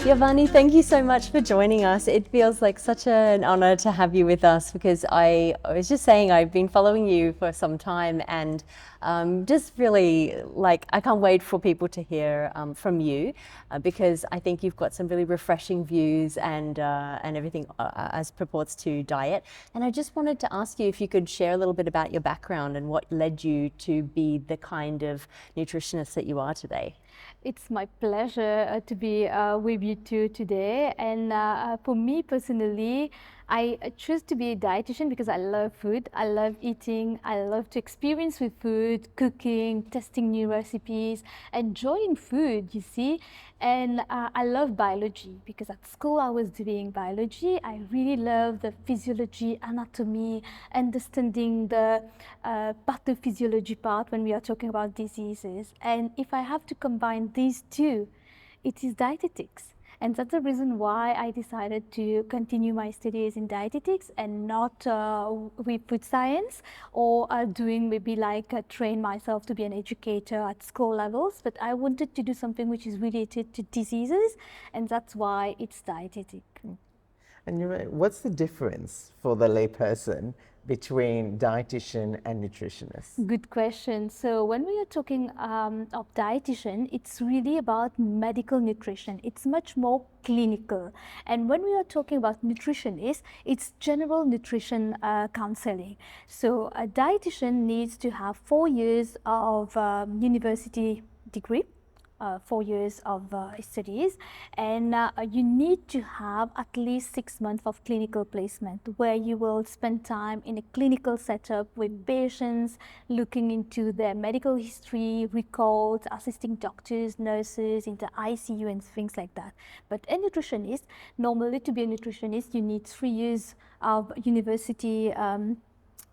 Yovanee, thank you so much for joining us. It feels like such an honor to have you with us because I was just saying I've been following you for some time and just really I can't wait for people to hear from you because I think you've got some really refreshing views and everything as purports to diet. And I just wanted to ask you if you could share a little bit about your background and what led you to be the kind of nutritionist that you are today. It's my pleasure to be with you two today. And for me personally, I choose to be a dietitian because I love food. I love eating. I love to experience with food, cooking, testing new recipes, enjoying food, you see. And I love biology because at school I was doing biology. I really love the physiology, anatomy, understanding the pathophysiology part when we are talking about diseases. And if I have to combine these two, it is dietetics. And that's the reason why I decided to continue my studies in dietetics and not with food science or doing maybe train myself to be an educator at school levels. But I wanted to do something which is related to diseases, and that's why it's dietetic. And you're right. What's the difference for the layperson between dietitian and nutritionist? Good question. So when we are talking of dietitian, it's really about medical nutrition. It's much more clinical. And when we are talking about nutritionist, it's general nutrition counseling. So a dietitian needs to have 4 years of university degree. 4 years of studies, and you need to have at least 6 months of clinical placement where you will spend time in a clinical setup with patients, looking into their medical history, records, assisting doctors, nurses in the ICU and things like that. But a nutritionist, normally to be a nutritionist, you need 3 years of university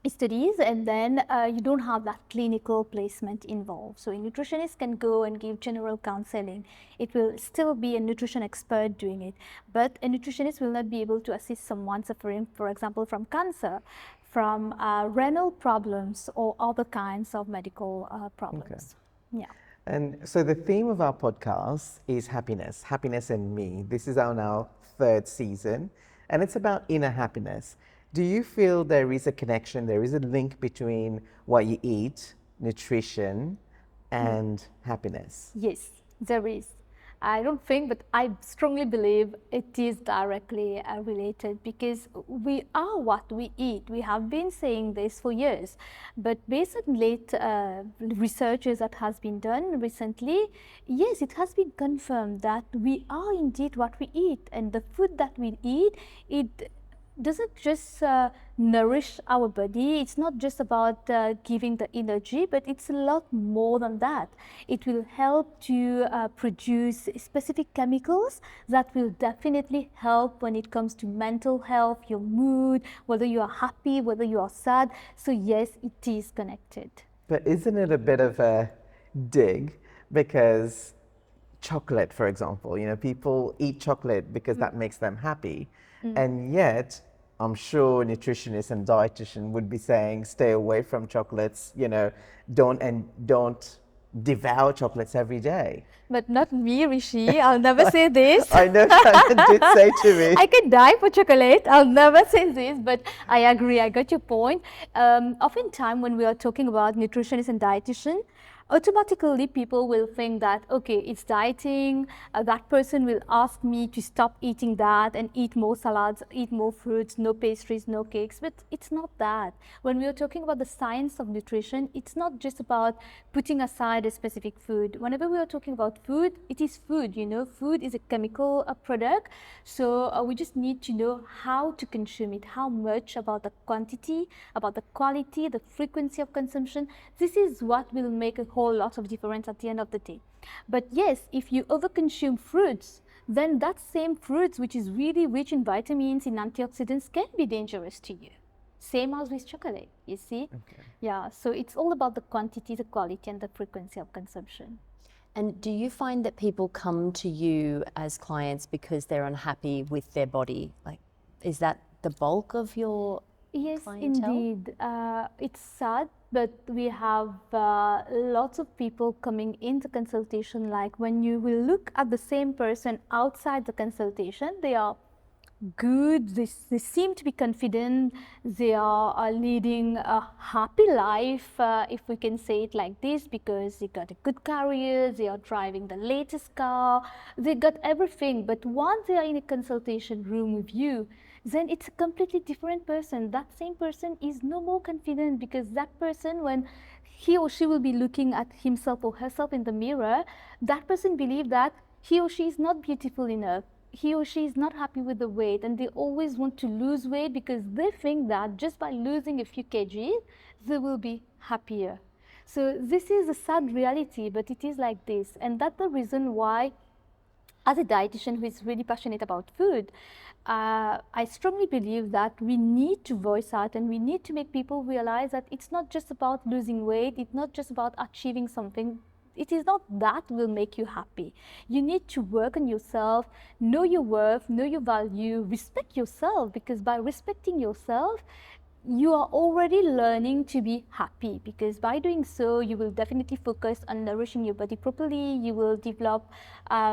studies, and then you don't have that clinical placement involved. So a nutritionist can go and give general counseling. It will still be a nutrition expert doing it, but a nutritionist will not be able to assist someone suffering, for example, from cancer, from renal problems or other kinds of medical problems. Okay. Yeah. And so the theme of our podcast is happiness, happiness and me. This is our now 3rd season, and it's about inner happiness. Do you feel there is a connection, there is a link between what you eat, nutrition, and happiness? Yes, there is. I don't think, but I strongly believe it is directly related because we are what we eat. We have been saying this for years, but based on late researches that has been done recently, yes, it has been confirmed that we are indeed what we eat, and the food that we eat, it doesn't just nourish our body. It's not just about giving the energy, but it's a lot more than that. It will help to produce specific chemicals that will definitely help when it comes to mental health, your mood, whether you are happy, whether you are sad. So yes, it is connected. But isn't it a bit of a dig? Because chocolate, for example, people eat chocolate because that makes them happy. And yet, I'm sure nutritionists and dietitians would be saying, stay away from chocolates, don't devour chocolates every day. But not me, Rishi. I'll never say this. I know Shannon did say to me. I could die for chocolate. I'll never say this, but I agree. I got your point. Oftentimes when we are talking about nutritionists and dietitian, automatically people will think that, okay, it's dieting, that person will ask me to stop eating that and eat more salads, eat more fruits, no pastries, no cakes, but it's not that. When we are talking about the science of nutrition, it's not just about putting aside a specific food. Whenever we are talking about food, it is food, food is a chemical product, so we just need to know how to consume it, how much, about the quantity, about the quality, the frequency of consumption. This is what will make a whole lot of difference at the end of the day. But yes, if you overconsume fruits, then that same fruits, which is really rich in vitamins, in antioxidants, can be dangerous to you. Same as with chocolate, you see? Okay. Yeah, so it's all about the quantity, the quality, and the frequency of consumption. And do you find that people come to you as clients because they're unhappy with their body? Is that the bulk of your Yes, clientele? indeed. It's sad, but we have lots of people coming into consultation. Like when you will look at the same person outside the consultation, they are good, they seem to be confident, they are leading a happy life, if we can say it like this, because they got a good career, they are driving the latest car, they got everything. But once they are in a consultation room with you, then it's a completely different person. That same person is no more confident, because that person, when he or she will be looking at himself or herself in the mirror, that person believes that he or she is not beautiful enough, he or she is not happy with the weight, and they always want to lose weight because they think that just by losing a few kgs they will be happier. So this is a sad reality, but it is like this, and that's the reason why, as a dietitian who is really passionate about food, I strongly believe that we need to voice out and we need to make people realize that it's not just about losing weight, it's not just about achieving something. It is not that will make you happy. You need to work on yourself, know your worth, know your value, respect yourself, because by respecting yourself, you are already learning to be happy, because by doing so you will definitely focus on nourishing your body properly, you will develop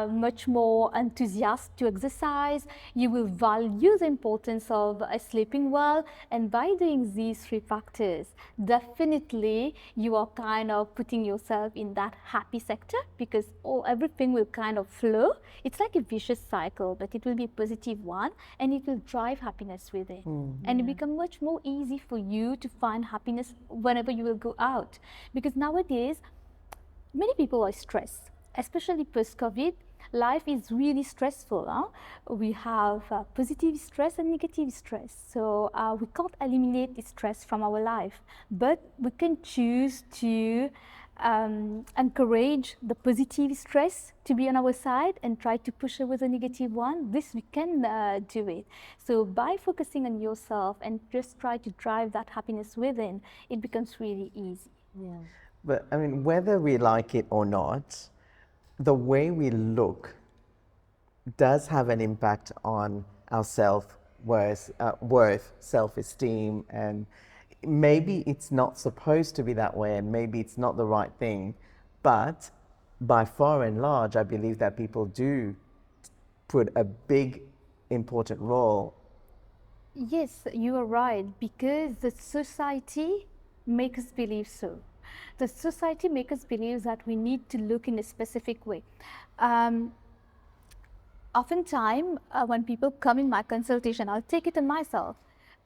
much more enthusiasm to exercise, you will value the importance of sleeping well, and by doing these three factors, definitely you are kind of putting yourself in that happy sector, because everything will kind of flow. It's like a vicious cycle, but it will be a positive one, and it will drive happiness with it, and it becomes much more easy for you to find happiness whenever you will go out. Because nowadays many people are stressed, especially post-COVID. Life is really stressful. We have positive stress and negative stress, so we can't eliminate the stress from our life, but we can choose to encourage the positive stress to be on our side and try to push away the negative one. This we can do it. So by focusing on yourself and just try to drive that happiness within, it becomes really easy. Yeah. But I mean, whether we like it or not, the way we look does have an impact on our worth, self-esteem, and maybe it's not supposed to be that way, and maybe it's not the right thing, but by far and large, I believe that people do put a big, important role. Yes, you are right, because the society makes us believe so. The society makes us believe that we need to look in a specific way. Oftentimes, when people come in my consultation, I'll take it on myself.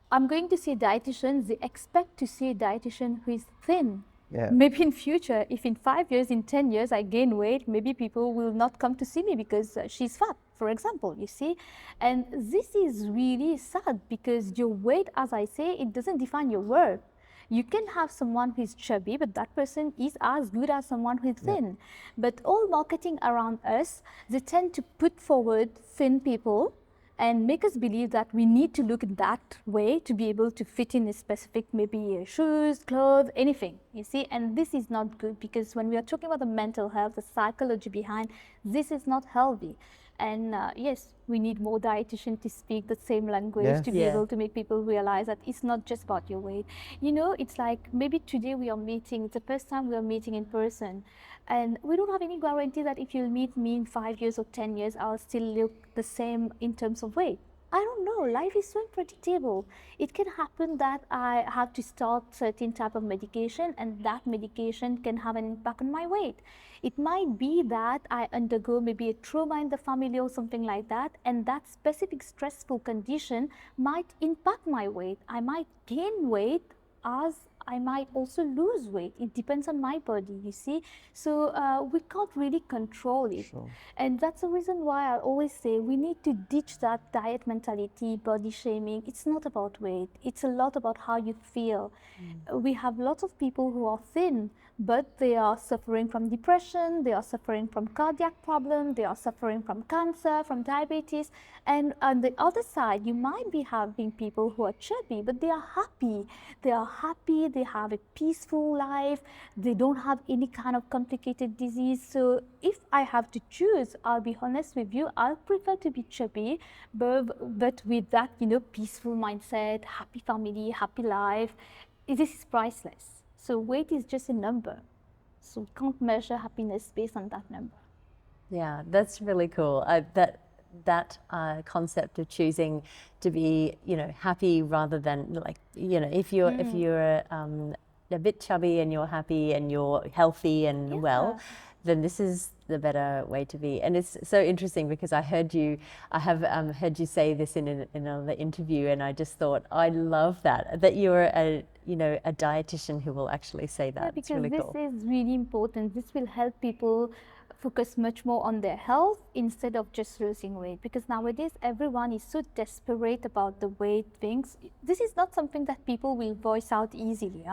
I'm going to see a dietitian, they expect to see a dietitian who is thin. Yeah. Maybe in future, if in 5 years, in 10 years, I gain weight, maybe people will not come to see me because she's fat, for example, you see. And this is really sad, because your weight, as I say, it doesn't define your worth. You can have someone who is chubby, but that person is as good as someone who is thin. But all marketing around us, they tend to put forward thin people and make us believe that we need to look that way to be able to fit in a specific, maybe shoes, clothes, anything, you see. And this is not good, because when we are talking about the mental health, the psychology behind, this is not healthy. And yes, we need more dietitians to speak the same language, Yes. to be Yeah. able to make people realize that it's not just about your weight. You know, it's like maybe today we are meeting, it's the first time we are meeting in person, and we don't have any guarantee that if you'll meet me in 5 years or 10 years, I'll still look the same in terms of weight. I don't know, life is so unpredictable. It can happen that I have to start certain type of medication, and that medication can have an impact on my weight. It might be that I undergo maybe a trauma in the family or something like that, and that specific stressful condition might impact my weight. I might gain weight, as I might also lose weight. It depends on my body, you see. So we can't really control it. Sure. And that's the reason why I always say we need to ditch that diet mentality, body shaming. It's not about weight. It's a lot about how you feel. We have lots of people who are thin, but they are suffering from depression, they are suffering from cardiac problems, they are suffering from cancer, from diabetes. And on the other side, you might be having people who are chubby, but they are happy. They are happy, they have a peaceful life, they don't have any kind of complicated disease. So if I have to choose, I'll be honest with you, I'll prefer to be chubby, but with that, you know, peaceful mindset, happy family, happy life. This is priceless. So weight is just a number. So we can't measure happiness based on that number. Yeah, that's really cool. That concept of choosing to be, happy rather than like, if you're a bit chubby and you're happy and you're healthy and well, then this is the better way to be. And it's so interesting because I have heard you say this in another interview, and I just thought I love that you're a dietitian who will actually say that. Yeah, because it's really this cool. is really important. This will help people focus much more on their health instead of just losing weight, because nowadays everyone is so desperate about the weight things. This is not something that people will voice out easily,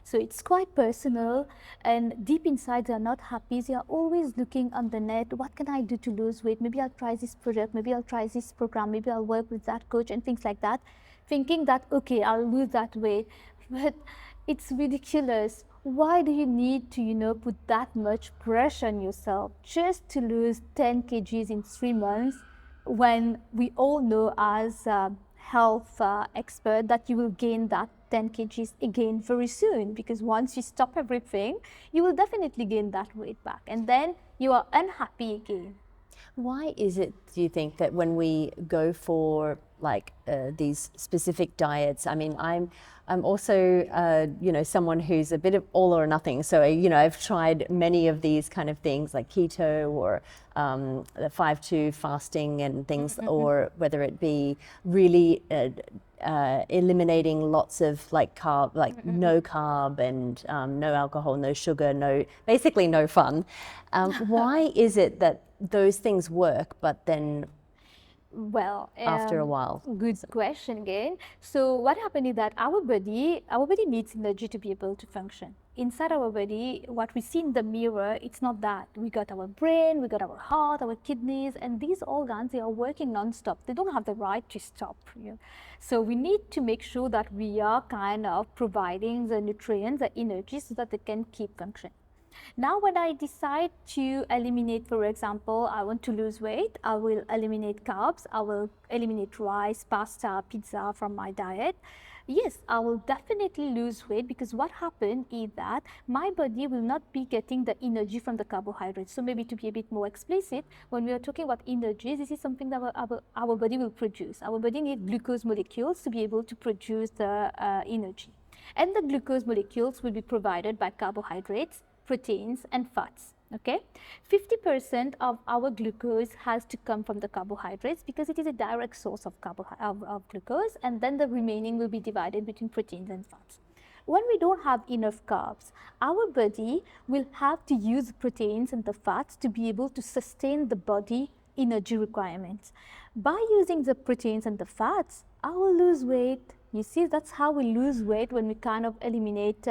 so it's quite personal, and deep inside they are not happy. They are always looking on the net, what can I do to lose weight? Maybe I'll try this product, maybe I'll try this program, maybe I'll work with that coach and things like that, thinking that okay, I'll lose that weight. But it's ridiculous. Why do you need to, put that much pressure on yourself just to lose 10 kgs in 3 months, when we all know as health expert that you will gain that 10 kgs again very soon, because once you stop everything, you will definitely gain that weight back, and then you are unhappy again. Why is it, do you think, that when we go for like these specific diets? I mean, I'm also someone who's a bit of all or nothing. So I've tried many of these kind of things like keto or the 5-2 fasting and things, or whether it be really eliminating lots of like carb, like no carb and no alcohol, no sugar, basically no fun. Why is it that those things work, but then Well, after a while? Good question again. So what happened is that our body needs energy to be able to function. Inside our body, what we see in the mirror, it's not that. We got our brain, we got our heart, our kidneys, and these organs, they are working non-stop. They don't have the right to stop. So we need to make sure that we are kind of providing the nutrients, the energy, so that they can keep functioning. Now, when I decide to eliminate, for example, I want to lose weight, I will eliminate carbs, I will eliminate rice, pasta, pizza from my diet. Yes, I will definitely lose weight, because what happened is that my body will not be getting the energy from the carbohydrates. So maybe to be a bit more explicit, when we are talking about energy, this is something that our body will produce. Our body needs glucose molecules to be able to produce the energy. And the glucose molecules will be provided by carbohydrates, proteins and fats. Okay, 50% of our glucose has to come from the carbohydrates, because it is a direct source of glucose, and then the remaining will be divided between proteins and fats. When we don't have enough carbs, our body will have to use proteins and the fats to be able to sustain the body energy requirements. By using the proteins and the fats, I will lose weight. You see, that's how we lose weight, when we kind of eliminate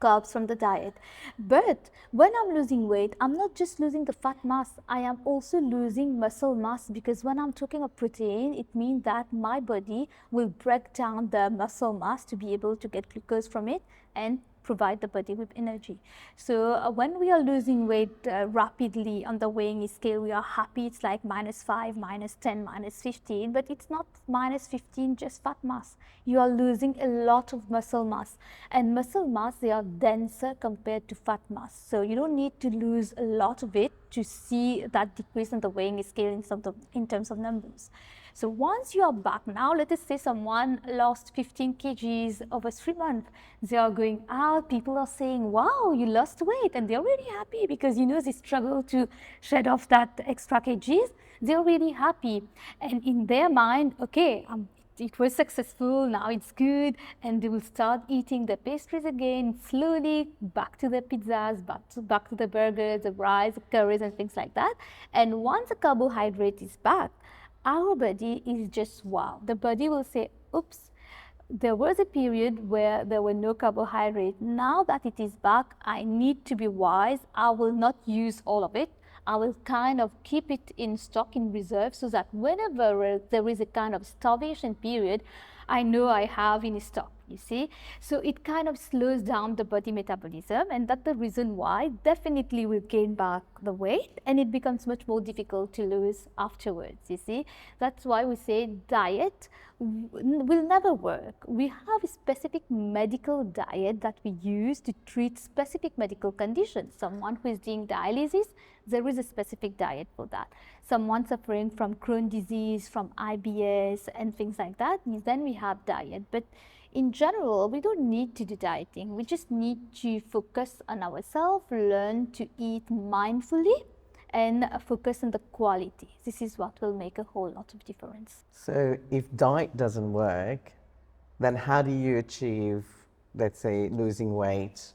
carbs from the diet. But when I'm losing weight, I'm not just losing the fat mass, I am also losing muscle mass, because when I'm talking of protein, it means that my body will break down the muscle mass to be able to get glucose from it and provide the body with energy. So when we are losing weight rapidly on the weighing scale, we are happy. It's like -5, -10, -15, but it's not -15 just fat mass. You are losing a lot of muscle mass, and muscle mass, they are denser compared to fat mass. So you don't need to lose a lot of it to see that decrease on the weighing scale in terms of numbers. So once you are back, now let us say someone lost 15 kgs over 3 months. They are going out, people are saying, wow, you lost weight, and they're really happy, because they struggle to shed off that extra kgs. They're really happy, and in their mind, okay, it was successful, now it's good, and they will start eating the pastries again, slowly back to the pizzas, back to the burgers, the rice, the curries and things like that. And once the carbohydrate is back, our body is just wow. The body will say, oops, there was a period where there were no carbohydrate. Now that it is back, I need to be wise. I will not use all of it. I will kind of keep it in stock, in reserve, so that whenever there is a kind of starvation period, I know I have in stock. you see. So it kind of slows down the body metabolism, and that's the reason why definitely we'll gain back the weight, and it becomes much more difficult to lose afterwards, you see. That's why we say diet will never work. We have a specific medical diet that we use to treat specific medical conditions. Someone who is doing dialysis, there is a specific diet for that. Someone suffering from Crohn's disease, from IBS and things like that, then we have diet. But in general, we don't need to do dieting. We just need to focus on ourselves, learn to eat mindfully, and focus on the quality. This is what will make a whole lot of difference. So if diet doesn't work, then how do you achieve, let's say, losing weight?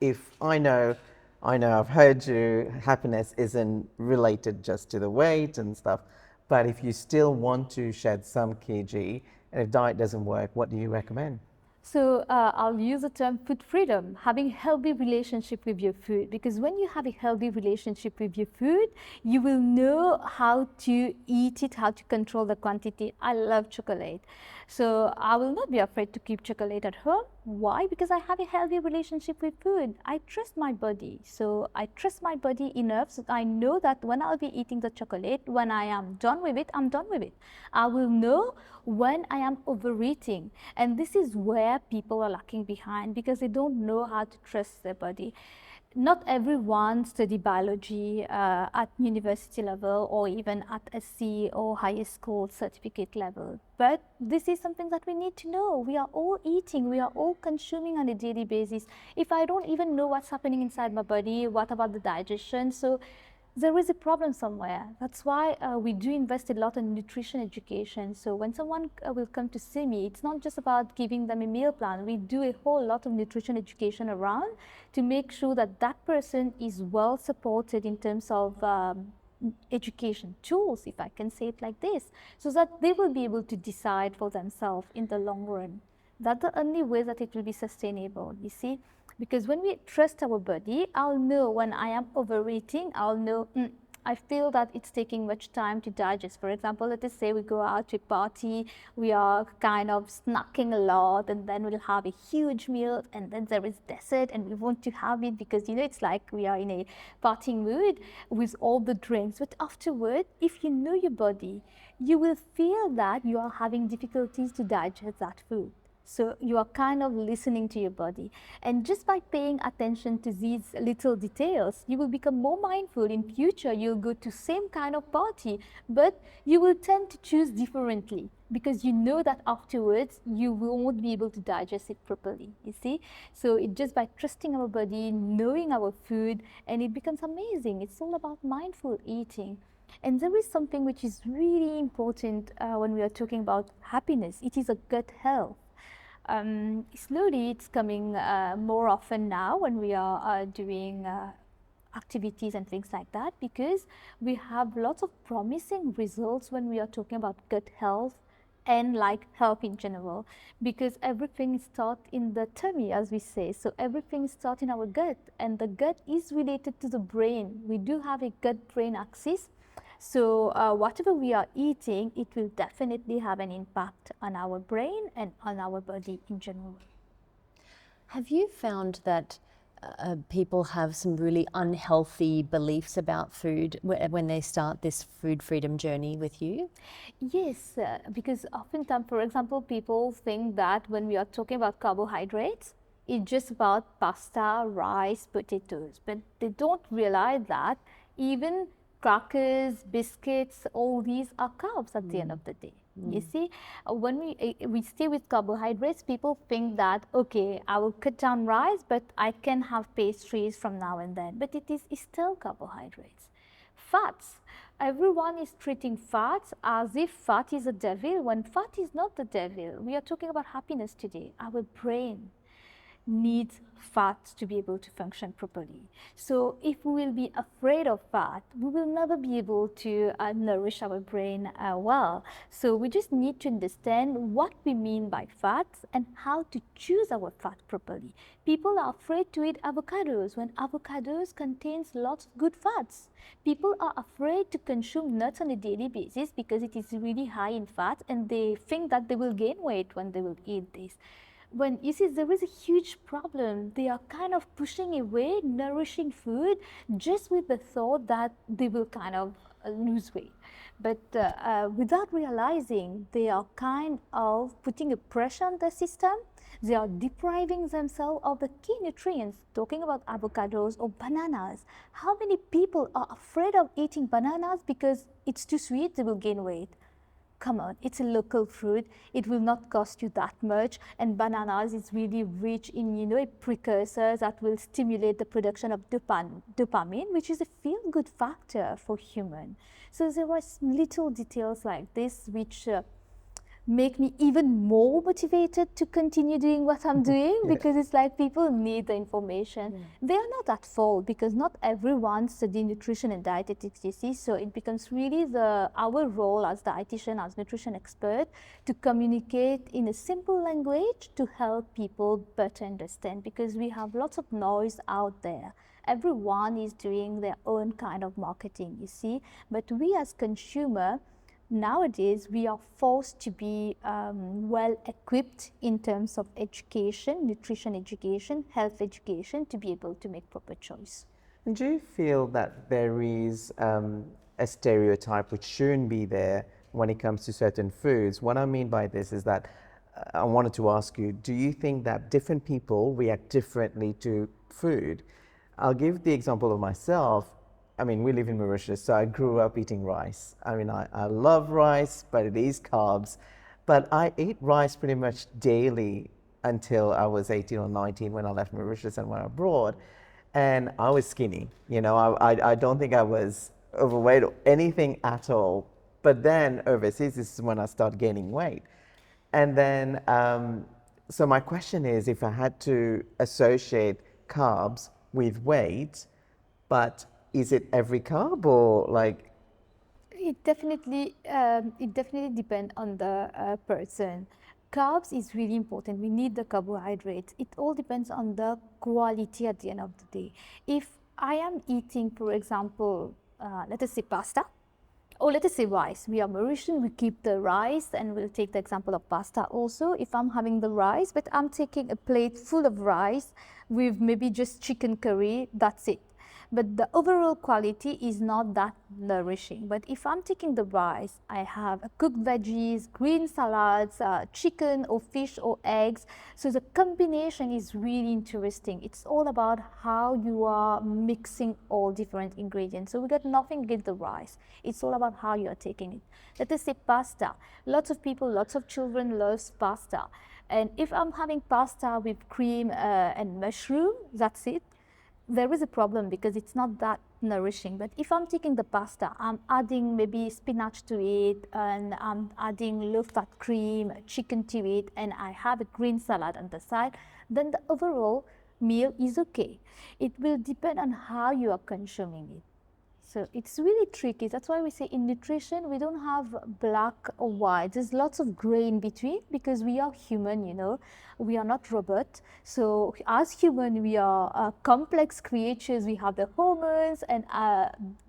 If I know I've heard you, happiness isn't related just to the weight and stuff, but if you still want to shed some kg, and if diet doesn't work, what do you recommend? So I'll use the term food freedom, having a healthy relationship with your food, because when you have a healthy relationship with your food, you will know how to eat it, how to control the quantity. I love chocolate. So I will not be afraid to keep chocolate at home. Why? Because I have a healthy relationship with food. I trust my body. So I trust my body enough so that I know that when I'll be eating the chocolate, when I am done with it, I'm done with it. I will know when I am overeating. And this is where people are lacking behind, because they don't know how to trust their body. Not everyone study biology at university level or even at SC or higher school certificate level. But this is something that we need to know. We are all eating, we are all consuming on a daily basis. If I don't even know what's happening inside my body, what about the digestion? So there is a problem somewhere. That's why we do invest a lot in nutrition education. So when someone will come to see me, it's not just about giving them a meal plan. We do a whole lot of nutrition education around to make sure that that person is well supported in terms of education tools, if I can say it like this, so that they will be able to decide for themselves in the long run. That's the only way that it will be sustainable, you see. Because when we trust our body, I'll know when I am overeating, I'll know, I feel that it's taking much time to digest. For example, let us say we go out to a party, we are kind of snacking a lot, and then we'll have a huge meal, and then there is dessert, and we want to have it because, you know, it's like we are in a partying mood with all the drinks. But afterward, if you know your body, you will feel that you are having difficulties to digest that food. So you are kind of listening to your body. And just by paying attention to these little details, you will become more mindful. In future, you'll go to same kind of party, but you will tend to choose differently because you know that afterwards you won't be able to digest it properly, you see. So it just by trusting our body, knowing our food, and it becomes amazing. It's all about mindful eating. And there is something which is really important when we are talking about happiness. It is a gut health. Slowly it's coming more often now when we are doing activities and things like that, because we have lots of promising results when we are talking about gut health and like health in general, because everything starts in the tummy, as we say. So everything starts in our gut, and the gut is related to the brain. We do have a gut-brain axis. So whatever we are eating, it will definitely have an impact on our brain and on our body in general. Have you found that people have some really unhealthy beliefs about food when they start this food freedom journey with you? Yes, because oftentimes, for example, people think that when we are talking about carbohydrates, it's just about pasta, rice, potatoes, but they don't realize that even crackers, biscuits, all these are carbs at the end of the day. You see, when we stay with carbohydrates, people think that, okay, I will cut down rice, but I can have pastries from now and then. But it is still carbohydrates. Fats. Everyone is treating fats as if fat is a devil, when fat is not the devil. We are talking about happiness today. Our brain needs fat to be able to function properly. So if we will be afraid of fat, we will never be able to nourish our brain well. So we just need to understand what we mean by fats and how to choose our fat properly. People are afraid to eat avocados when avocados contains lots of good fats. People are afraid to consume nuts on a daily basis because it is really high in fat, and they think that they will gain weight when they will eat this. when you see there is a huge problem, they are kind of pushing away nourishing food just with the thought that they will kind of lose weight. But without realizing, they are kind of putting a pressure on the system. They are depriving themselves of the key nutrients. Talking about avocados or bananas, how many people are afraid of eating bananas because it's too sweet, they will gain weight? Come on, it's a local fruit, it will not cost you that much, and bananas is really rich in, you know, a precursor that will stimulate the production of dopamine, which is a feel-good factor for human. So there are little details like this which make me even more motivated to continue doing what I'm doing, because it's like people need the information. They are not at fault because not everyone studies nutrition and dietetics, you see. So it becomes really our role as dietitian, as nutrition expert, to communicate in a simple language to help people better understand, because we have lots of noise out there. Everyone is doing their own kind of marketing, you see. But we as consumer, nowadays we are forced to be well equipped in terms of education, nutrition education, health education, to be able to make proper choice. And do you feel that there is a stereotype which shouldn't be there when it comes to certain foods? What I mean by this is that I wanted to ask you, do you think that different people react differently to food? I'll give the example of myself. I mean, we live in Mauritius, so I grew up eating rice. I mean, I love rice, but it is carbs. But I ate rice pretty much daily until I was 18 or 19 when I left Mauritius and went abroad. And I was skinny. You know, I don't think I was overweight or anything at all. But then overseas, this is when I started gaining weight. And then, so my question is, if I had to associate carbs with weight, but is it every carb or like? It definitely depends on the person. Carbs is really important. We need the carbohydrates. It all depends on the quality at the end of the day. If I am eating, for example, let us say pasta, or let us say rice. We are Mauritian, we keep the rice, and we'll take the example of pasta also. If I'm having the rice, but I'm taking a plate full of rice with maybe just chicken curry, that's it. But the overall quality is not that nourishing. But if I'm taking the rice, I have cooked veggies, green salads, chicken or fish or eggs. So the combination is really interesting. It's all about how you are mixing all different ingredients. So we got nothing against the rice. It's all about how you are taking it. Let us say pasta. Lots of people, lots of children loves pasta. And if I'm having pasta with cream and mushroom, that's it. There is a problem because it's not that nourishing. But if I'm taking the pasta, I'm adding maybe spinach to it, and I'm adding low-fat cream, chicken to it, and I have a green salad on the side, then the overall meal is okay. It will depend on how you are consuming it. So it's really tricky. That's why we say in nutrition, we don't have black or white. There's lots of gray in between because we are human, you know. We are not robot. So as human, we are complex creatures. We have the hormones, and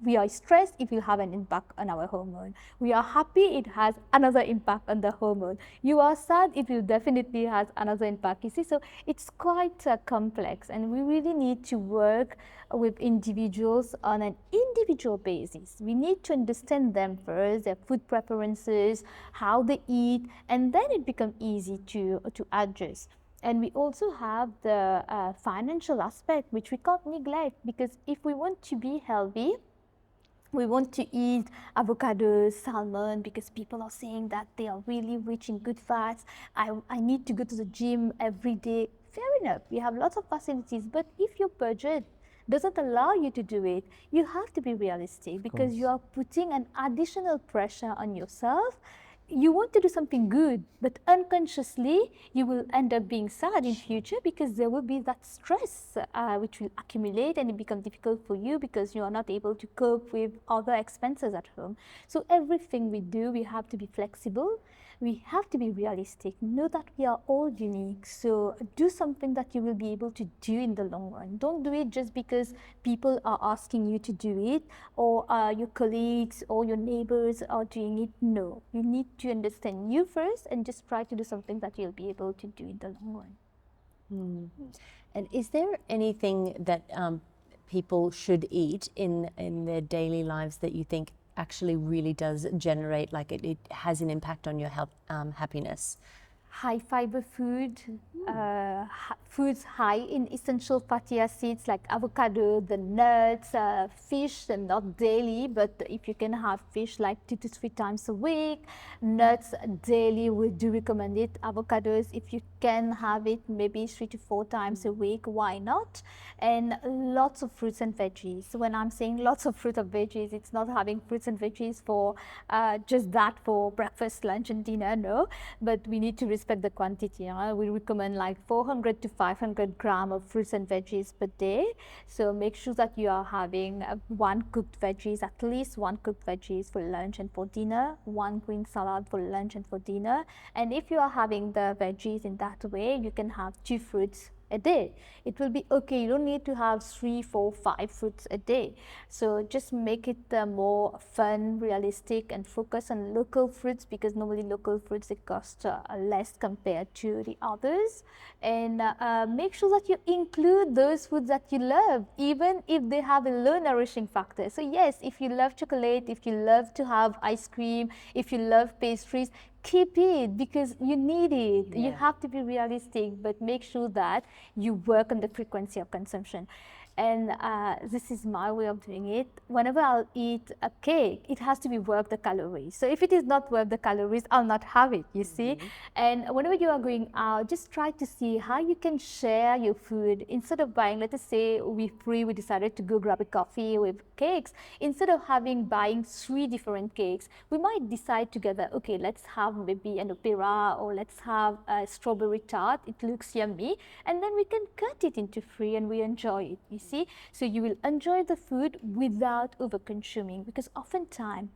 we are stressed, it will have an impact on our hormone. We are happy, it has another impact on the hormone. You are sad, it will definitely has another impact. You see, so it's quite complex, and we really need to work with individuals on an individual basis. We need to understand them first, their food preferences, how they eat, and then it becomes easy to adjust. And we also have the financial aspect, which we can't neglect, because if we want to be healthy, we want to eat avocados, salmon, because people are saying that they are really rich in good fats. I need to go to the gym every day. Fair enough, we have lots of facilities, but if your budget doesn't allow you to do it, you have to be realistic, because you are putting an additional pressure on yourself. You want to do something good, but unconsciously you will end up being sad in future, because there will be that stress which will accumulate, and it becomes difficult for you because you are not able to cope with other expenses at home. So everything we do, we have to be flexible. we have to be realistic. Know that we are all unique. So do something that you will be able to do in the long run. Don't do it just because people are asking you to do it, or your colleagues or your neighbors are doing it. No, you need to understand you first and just try to do something that you'll be able to do in the long run. And is there anything that people should eat in their daily lives that you think actually really does generate, like it has an impact on your health, happiness? High fiber food, foods high in essential fatty acids like avocado, the nuts, fish, and not daily, but if you can have fish like 2 to 3 times a week, nuts daily, we do recommend it. Avocados, if you can have it maybe 3 to 4 times a week, why not? And lots of fruits and veggies. When I'm saying lots of fruit and veggies, it's not having fruits and veggies for just that for breakfast, lunch, and dinner, no, but we need to respect the quantity. We recommend like 400 to 500 grams of fruits and veggies per day. So make sure that you are having 1 cooked veggies, at least 1 cooked veggies for lunch and for dinner, 1 green salad for lunch and for dinner. And if you are having the veggies in that way, you can have 2 fruits a day. It will be okay. You don't need to have 3, 4, 5 fruits a day. So just make it more fun, realistic, and focus on local fruits, because normally local fruits, they cost less compared to the others. And make sure that you include those foods that you love, even if they have a low nourishing factor. So yes, if you love chocolate, if you love to have ice cream, if you love pastries, keep it, because you need it. Yeah. You have to be realistic, but make sure that you work on the frequency of consumption. And this is my way of doing it. Whenever I'll eat a cake, it has to be worth the calories. So if it is not worth the calories, I'll not have it, you see. And whenever you are going out, just try to see how you can share your food. Instead of buying, let us say we decided to go grab a coffee with cakes. Instead of buying 3 different cakes, we might decide together, okay, let's have maybe an opera, or let's have a strawberry tart. It looks yummy. And then we can cut it into 3 and we enjoy it, you see. So you will enjoy the food without over consuming, because oftentimes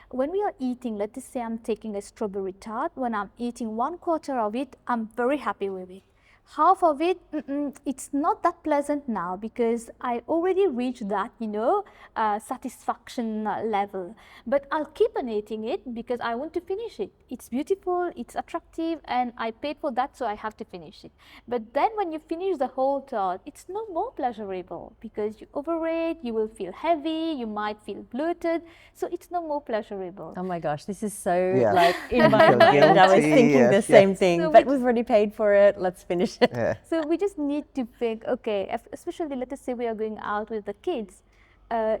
when we are eating, let us say I'm taking a strawberry tart, when I'm eating 1/4 of it, I'm very happy with it. Half of it, it's not that pleasant now, because I already reached that, satisfaction level. But I'll keep on eating it because I want to finish it. It's beautiful, it's attractive, and I paid for that, so I have to finish it. But then when you finish the whole tart, it's no more pleasurable, because you overate, you will feel heavy, you might feel bloated, so it's no more pleasurable. Oh my gosh, this is so Yeah. like in my Feel mind. I was guilty, thinking the yes, same yes. thing, So but we've already paid for it. Let's finish it. Yeah. So we just need to think, okay, especially let us say we are going out with the kids.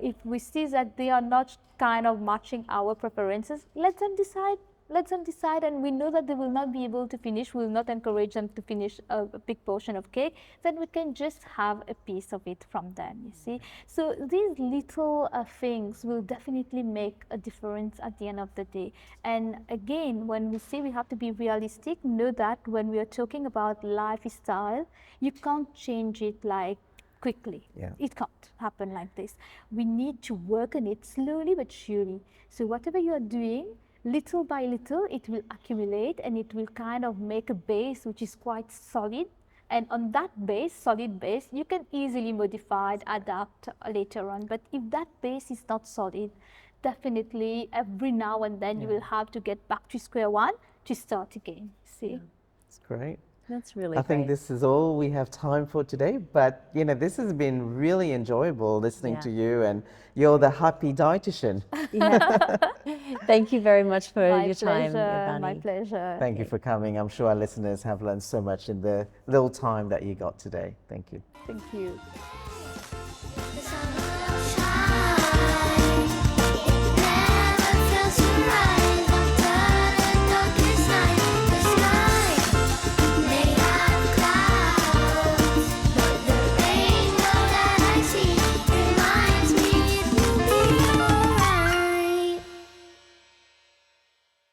If we see that they are not kind of matching our preferences, let them decide, and we know that they will not be able to finish, we will not encourage them to finish a big portion of cake, then we can just have a piece of it from them, you see. So these little things will definitely make a difference at the end of the day. And again, when we say we have to be realistic, know that when we are talking about lifestyle, you can't change it like quickly. Yeah. It can't happen like this. We need to work on it slowly but surely. So whatever you are doing, little by little, it will accumulate, and it will kind of make a base which is quite solid. And on that base, solid base, you can easily modify and adapt later on. But if that base is not solid, definitely every now and then you will have to get back to square one to start again. See? It's great. That's really I think great. this is all we have time for today, but this has been really enjoyable listening Yeah. to you, and you're the happy dietitian. Yeah. Thank you very much for My your time, pleasure. My Yovanee. pleasure. Thank you for coming. I'm sure our listeners have learned so much in the little time that you got today. Thank you. Thank you.